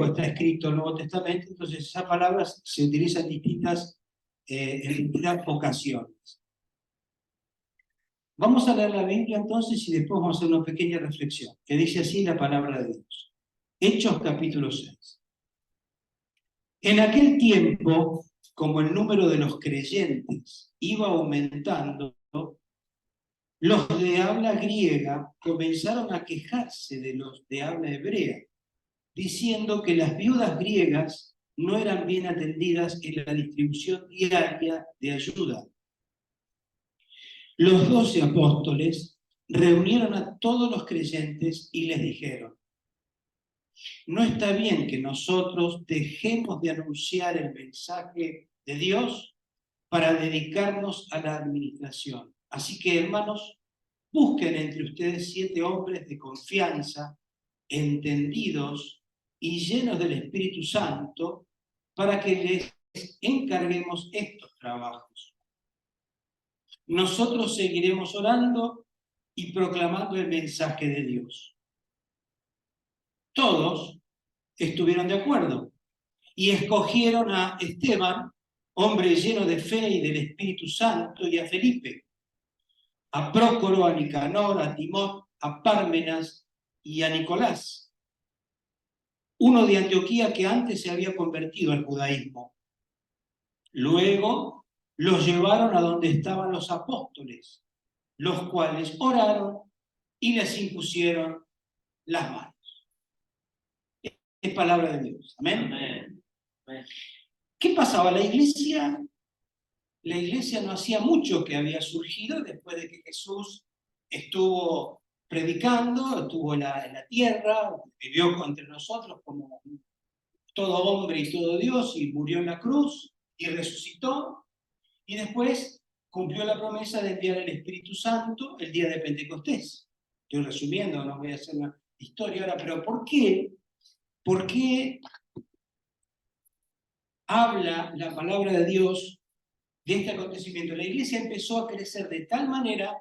está escrito el Nuevo Testamento, entonces esas palabras se utilizan en distintas ocasiones. Vamos a leer la Biblia entonces y después vamos a hacer una pequeña reflexión, que dice así la palabra de Dios. Hechos capítulo 6. En aquel tiempo, como el número de los creyentes iba aumentando, los de habla griega comenzaron a quejarse de los de habla hebrea, diciendo que las viudas griegas no eran bien atendidas en la distribución diaria de ayuda. Los 12 apóstoles reunieron a todos los creyentes y les dijeron: no está bien que nosotros dejemos de anunciar el mensaje de Dios para dedicarnos a la administración. Así que, hermanos, busquen entre ustedes 7 hombres de confianza, entendidos y llenos del Espíritu Santo, para que les encarguemos estos trabajos. Nosotros seguiremos orando y proclamando el mensaje de Dios. Todos estuvieron de acuerdo y escogieron a Esteban, hombre lleno de fe y del Espíritu Santo, y a Felipe, a Prócoro, a Nicanor, a Timón, a Pármenas y a Nicolás, uno de Antioquía que antes se había convertido al judaísmo. Luego los llevaron a donde estaban los apóstoles, los cuales oraron y les impusieron las manos. Es palabra de Dios. Amén. Amén. ¿Qué pasaba? La iglesia no hacía mucho que había surgido después de que Jesús estuvo predicando, estuvo en la tierra, vivió entre nosotros como todo hombre y todo Dios, y murió en la cruz y resucitó. Y después cumplió la promesa de enviar el Espíritu Santo el día de Pentecostés. Estoy resumiendo, no voy a hacer una historia ahora, pero ¿por qué? ¿Por qué habla la palabra de Dios de este acontecimiento? La iglesia empezó a crecer de tal manera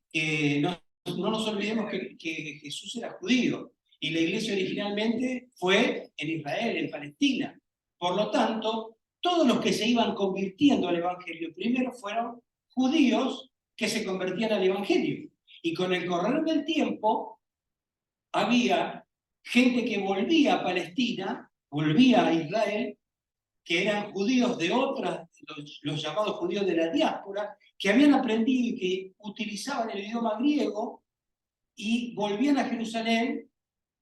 que no nos olvidemos que Jesús era judío y la iglesia originalmente fue en Israel, en Palestina. Por lo tanto, todos los que se iban convirtiendo al Evangelio primero fueron judíos que se convertían al Evangelio. Y con el correr del tiempo, había gente que volvía a Palestina, volvía a Israel, que eran judíos de otras, los llamados judíos de la diáspora, que habían aprendido y que utilizaban el idioma griego y volvían a Jerusalén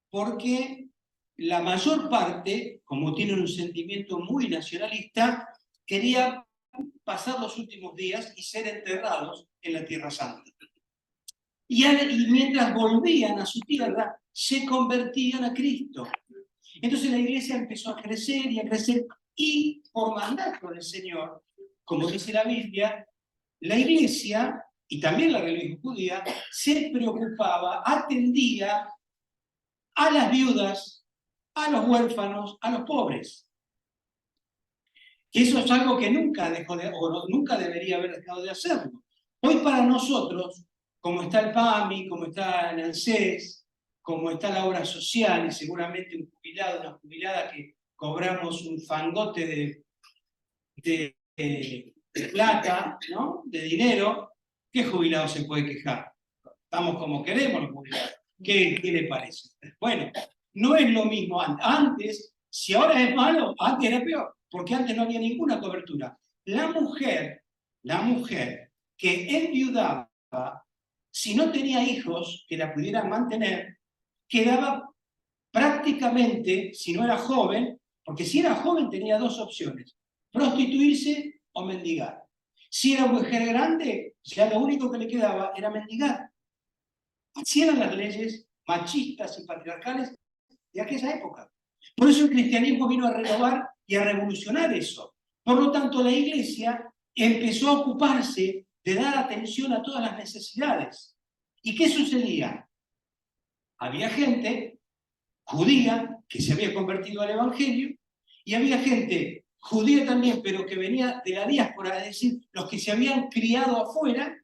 porque la mayor parte, como tienen un sentimiento muy nacionalista, quería pasar los últimos días y ser enterrados en la Tierra Santa. Y mientras volvían a su tierra, se convertían a Cristo. Entonces la iglesia empezó a crecer y a crecer, y por mandato del Señor, como dice la Biblia, la iglesia, y también la religión judía, se preocupaba, atendía a las viudas, a los huérfanos, a los pobres. Que eso es algo que nunca nunca debería haber dejado de hacerlo. Hoy para nosotros, como está el PAMI, como está el ANSES, como está la obra social, y seguramente un jubilado, una jubilada que cobramos un fangote de plata, ¿no? De dinero, ¿qué jubilado se puede quejar? Estamos como queremos los jubilados. ¿Qué le parece? Bueno, no es lo mismo antes. Si ahora es malo, antes era peor, porque antes no había ninguna cobertura. La mujer que enviudaba, si no tenía hijos que la pudieran mantener, quedaba prácticamente, si no era joven, porque si era joven tenía 2 opciones: prostituirse o mendigar. Si era mujer grande, ya lo único que le quedaba era mendigar. Así eran las leyes machistas y patriarcales de aquella época. Por eso el cristianismo vino a renovar y a revolucionar eso. Por lo tanto, la iglesia empezó a ocuparse de dar atención a todas las necesidades. ¿Y qué sucedía? Había gente judía que se había convertido al evangelio, y había gente judía también, pero que venía de la diáspora, es decir, los que se habían criado afuera,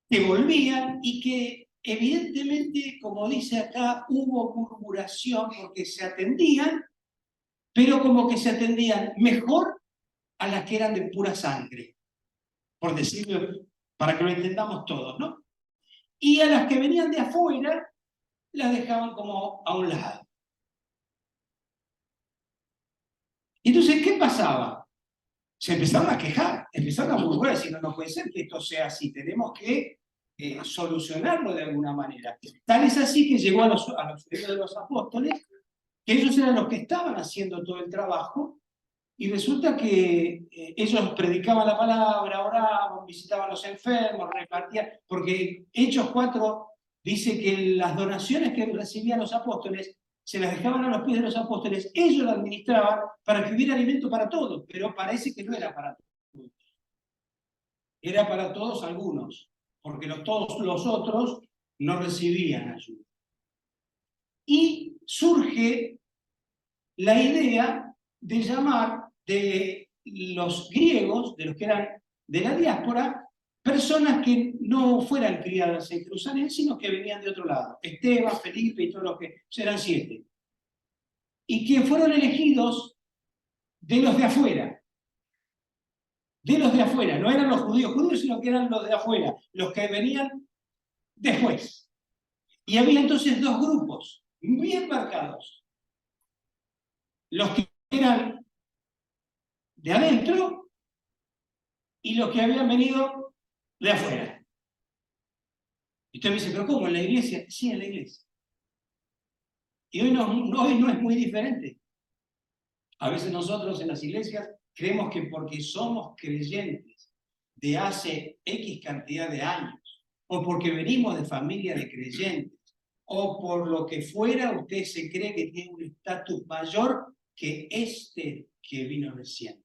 que volvían y que evidentemente, como dice acá, hubo murmuración porque se atendían, pero como que se atendían mejor a las que eran de pura sangre, por decirlo, para que lo entendamos todos, ¿no? Y a las que venían de afuera, las dejaban como a un lado. Entonces, ¿qué pasaba? Se empezaron a quejar, empezaron a murmurar, decir, no puede ser que esto sea así, tenemos que solucionarlo de alguna manera. Tal es así que llegó a los oídos de los apóstoles, que ellos eran los que estaban haciendo todo el trabajo, y resulta que ellos predicaban la palabra, oraban, visitaban a los enfermos, repartían, porque Hechos 4 dice que las donaciones que recibían los apóstoles se las dejaban a los pies de los apóstoles, ellos las administraban para que hubiera alimento para todos, pero parece que no era para todos. Era para todos algunos, porque todos los otros no recibían ayuda. Y surge la idea de llamar de los griegos, de los que eran de la diáspora, personas que no fueran criadas en Jerusalén, sino que venían de otro lado. Esteban, Felipe y todos los que eran 7. Y que fueron elegidos de los de afuera. De los de afuera, no eran los judíos, sino que eran los de afuera, los que venían después. Y había entonces dos grupos, bien marcados. Los que eran de adentro y los que habían venido de afuera. Y usted me dice, ¿pero cómo? ¿En la iglesia? Sí, en la iglesia. Y hoy no es muy diferente. A veces nosotros en las iglesias creemos que porque somos creyentes de hace X cantidad de años, o porque venimos de familia de creyentes, o por lo que fuera, usted se cree que tiene un estatus mayor que este que vino recién.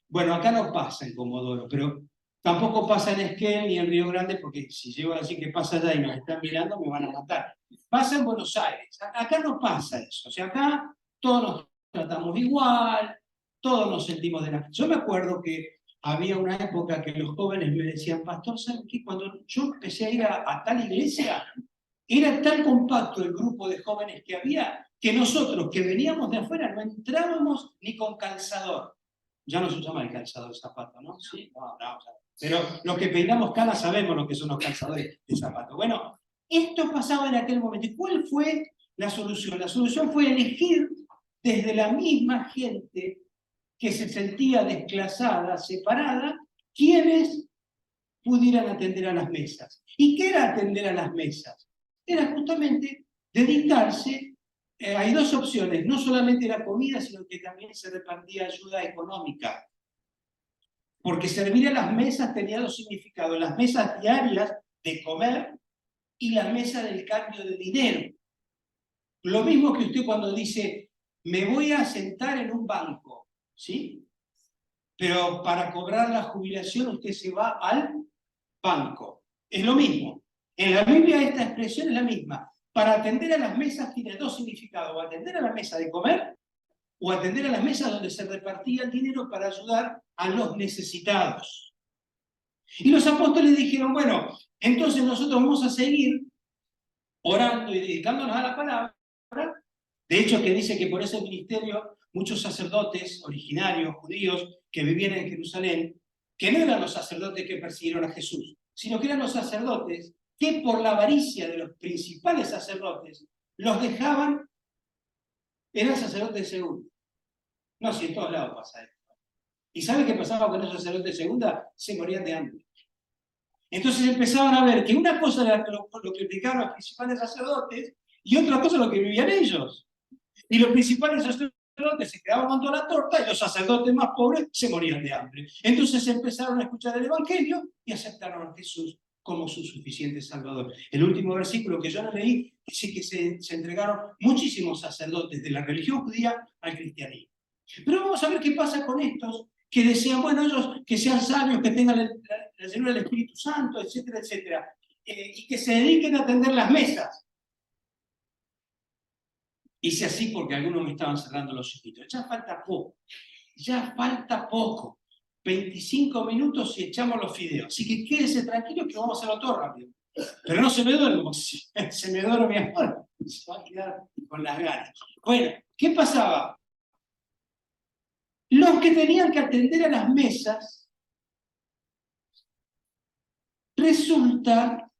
Bueno, acá no pasa en Comodoro, pero tampoco pasa en Esquel ni en Río Grande, porque si llego a decir que pasa allá y nos están mirando, me van a matar. Pasa en Buenos Aires. Acá no pasa eso. O sea, acá todos nos tratamos igual, todos nos sentimos de la... Yo me acuerdo que había una época que los jóvenes me decían, pastor, ¿sabes qué? Cuando yo empecé a ir a tal iglesia, era tan compacto el grupo de jóvenes que había, que nosotros que veníamos de afuera no entrábamos ni con calzador. Ya no se llama el calzador de zapato, ¿no? Sí, no, pero los que peinamos canas sabemos lo que son los calzadores de zapato. Bueno, esto pasaba en aquel momento. ¿Y cuál fue la solución? La solución fue elegir desde la misma gente que se sentía desclasada, separada, quienes pudieran atender a las mesas. ¿Y qué era atender a las mesas? Era justamente dedicarse, hay dos opciones, no solamente la comida, sino que también se repartía ayuda económica. Porque servir a las mesas tenía dos significados, las mesas diarias de comer y la mesa del cambio de dinero. Lo mismo que usted cuando dice, me voy a sentar en un banco, ¿sí? Pero para cobrar la jubilación usted se va al banco. Es lo mismo. En la Biblia esta expresión es la misma. Para atender a las mesas tiene dos significados, o atender a la mesa de comer o atender a las mesas donde se repartía el dinero para ayudar a los necesitados. Y los apóstoles dijeron, bueno, entonces nosotros vamos a seguir orando y dedicándonos a la palabra. De hecho, que dice que por ese ministerio muchos sacerdotes originarios, judíos, que vivían en Jerusalén, que no eran los sacerdotes que persiguieron a Jesús, sino que eran los sacerdotes que por la avaricia de los principales sacerdotes los dejaban, eran sacerdotes de segunda. No, si en todos lados pasa esto. ¿Y sabe qué pasaba con esos sacerdotes de segunda? Se morían de hambre. Entonces empezaban a ver que una cosa era lo que predicaban los principales sacerdotes y otra cosa lo que vivían ellos. Y los principales sacerdotes se quedaban con toda la torta y los sacerdotes más pobres se morían de hambre. Entonces empezaron a escuchar el Evangelio y aceptaron a Jesús como su suficiente Salvador. El último versículo que yo no leí dice que se entregaron muchísimos sacerdotes de la religión judía al cristianismo. Pero vamos a ver qué pasa con estos que decían, bueno, ellos que sean sabios, que tengan la llenura del Espíritu Santo, etcétera, etcétera, y que se dediquen a atender las mesas. Hice así porque algunos me estaban cerrando los ojitos. Ya falta poco, ya falta poco. 25 minutos y echamos los fideos. Así que quédese tranquilo que vamos a hacerlo todo rápido. Pero no se me duerme, porque si se me duerme mi amor, se va a quedar con las ganas. Bueno, ¿qué pasaba? Los que tenían que atender a las mesas, resulta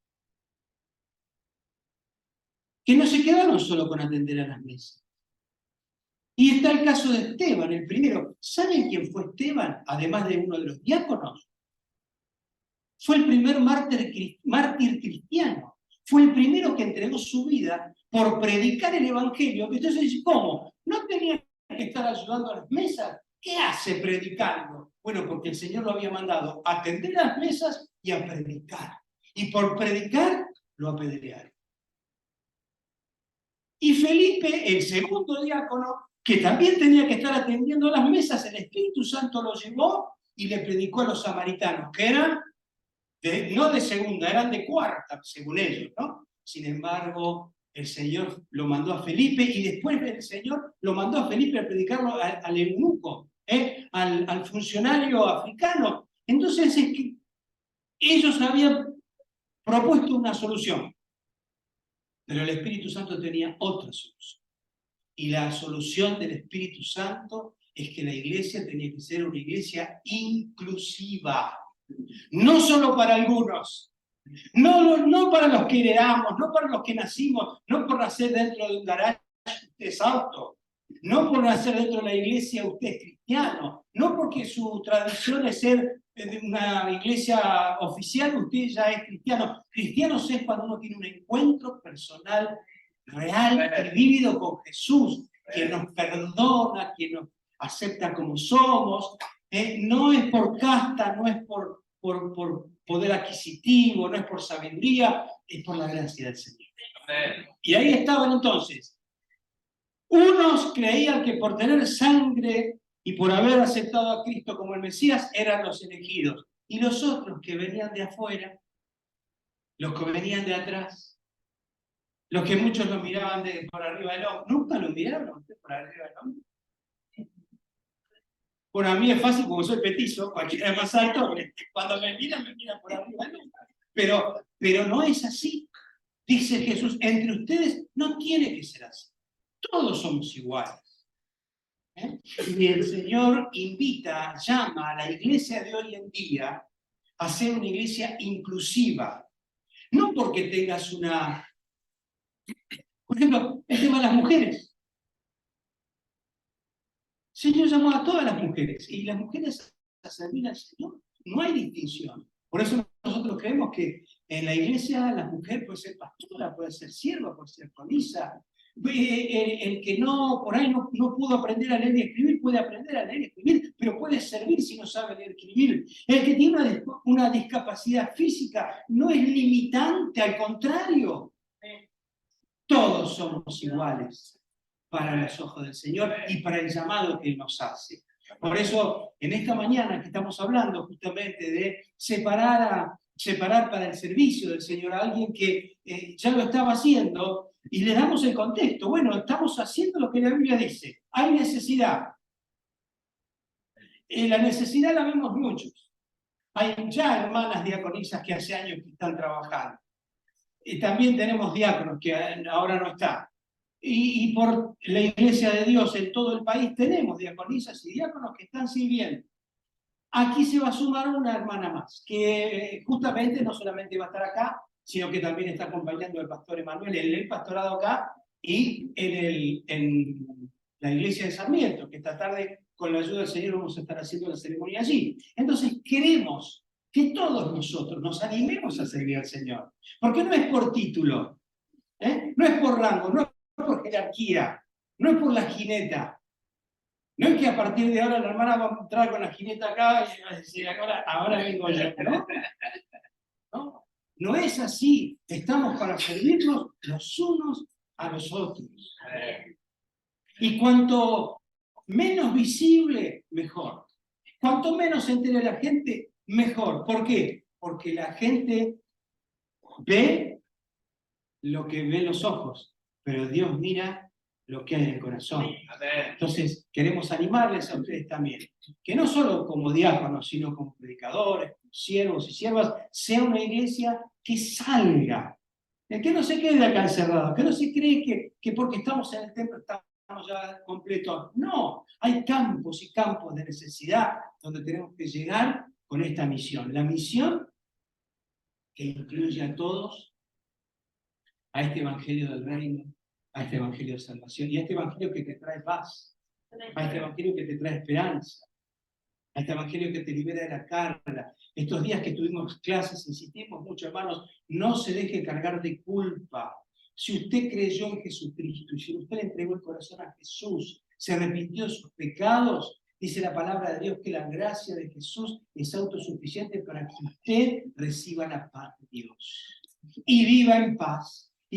que no se quedaron solo con atender a las mesas. Y está el caso de Esteban, el primero. ¿Saben quién fue Esteban? Además de uno de los diáconos. Fue el primer mártir cristiano. Fue el primero que entregó su vida por predicar el Evangelio. Entonces, ¿cómo? ¿No tenía que estar ayudando a las mesas? ¿Qué hace predicando? Bueno, porque el Señor lo había mandado a atender a las mesas y a predicar. Y por predicar, lo apedrearon. Y Felipe, el segundo diácono, que también tenía que estar atendiendo a las mesas, el Espíritu Santo lo llevó y le predicó a los samaritanos, que eran no de segunda, eran de cuarta, según ellos, ¿no? Sin embargo, el Señor lo mandó a Felipe y después el Señor lo mandó a Felipe a predicarlo al eunuco, al funcionario africano. Entonces es que ellos habían propuesto una solución, pero el Espíritu Santo tenía otra solución. Y la solución del Espíritu Santo es que la iglesia tenía que ser una iglesia inclusiva. No solo para algunos, no para los que heredamos, no para los que nacimos, no por nacer dentro de un garaje usted es auto, no por nacer dentro de la iglesia usted es cristiano, no porque su tradición es ser de una iglesia oficial usted ya es cristiano. Cristianos es cuando uno tiene un encuentro personal, real y vívido con Jesús, que nos perdona, que nos acepta como somos. No es por casta, no es por poder adquisitivo, no es por sabiduría, es por la gracia del Señor. Y ahí estaban entonces. Unos creían que por tener sangre y por haber aceptado a Cristo como el Mesías eran los elegidos. Y los otros que venían de afuera, los que venían de atrás, los que muchos lo miraban por arriba del hombro. ¿Nunca lo miraron a usted por arriba del hombro? Bueno, a mí es fácil porque soy petizo, cualquiera es más alto, cuando me miran por arriba del hombro. Pero no es así. Dice Jesús, entre ustedes no tiene que ser así. Todos somos iguales. Y el Señor invita, llama a la iglesia de hoy en día a ser una iglesia inclusiva. No porque tengas una... Por ejemplo, el tema de las mujeres. El Señor llamó a todas las mujeres y las mujeres a servir al Señor. No hay distinción. Por eso nosotros creemos que en la iglesia la mujer puede ser pastora, puede ser sierva, puede ser conisa. El que no, por ahí no pudo aprender a leer y escribir, puede aprender a leer y escribir, pero puede servir si no sabe leer y escribir. El que tiene una discapacidad física no es limitante, al contrario. Todos somos iguales para los ojos del Señor y para el llamado que Él nos hace. Por eso, en esta mañana que estamos hablando justamente de separar para el servicio del Señor a alguien que ya lo estaba haciendo, y le damos el contexto. Bueno, estamos haciendo lo que la Biblia dice. Hay necesidad. La necesidad la vemos muchos. Hay ya hermanas diaconisas que hace años que están trabajando. También tenemos diáconos que ahora no están. Y por la Iglesia de Dios en todo el país tenemos diaconisas y diáconos que están sirviendo. Aquí se va a sumar una hermana más, que justamente no solamente va a estar acá, sino que también está acompañando al pastor Emanuel en el pastorado acá y en la iglesia de Sarmiento, que esta tarde, con la ayuda del Señor, vamos a estar haciendo la ceremonia allí. Entonces, queremos que todos nosotros nos animemos a servir al Señor, porque no es por título, no es por rango, no es por jerarquía, no es por la jineta. No es que a partir de ahora la hermana va a entrar con la jineta acá y va a decir, ahora vengo yo, ¿no? ¿No? No es así. Estamos para servirnos los unos a los otros. Y cuanto menos visible, mejor. Cuanto menos se entere la gente, mejor. ¿Por qué? Porque la gente ve lo que ven los ojos, pero Dios mira lo que hay en el corazón. Entonces, queremos animarles a ustedes también, que no solo como diáconos, sino como predicadores, como siervos y siervas, sea una iglesia que salga, que no se quede acá encerrado, que no se cree que porque estamos en el templo estamos ya completos. No, hay campos y campos de necesidad donde tenemos que llegar con esta misión. La misión que incluye a todos, a este evangelio del reino, a este evangelio de salvación y a este evangelio que te trae paz, a este evangelio que te trae esperanza, a este evangelio que te libera de la carga. Estos días que tuvimos clases, insistimos mucho, hermanos, no se deje cargar de culpa. Si usted creyó en Jesucristo y si usted le entregó el corazón a Jesús, se arrepintió de sus pecados, dice la palabra de Dios que la gracia de Jesús es autosuficiente para que usted reciba la paz de Dios y viva en paz.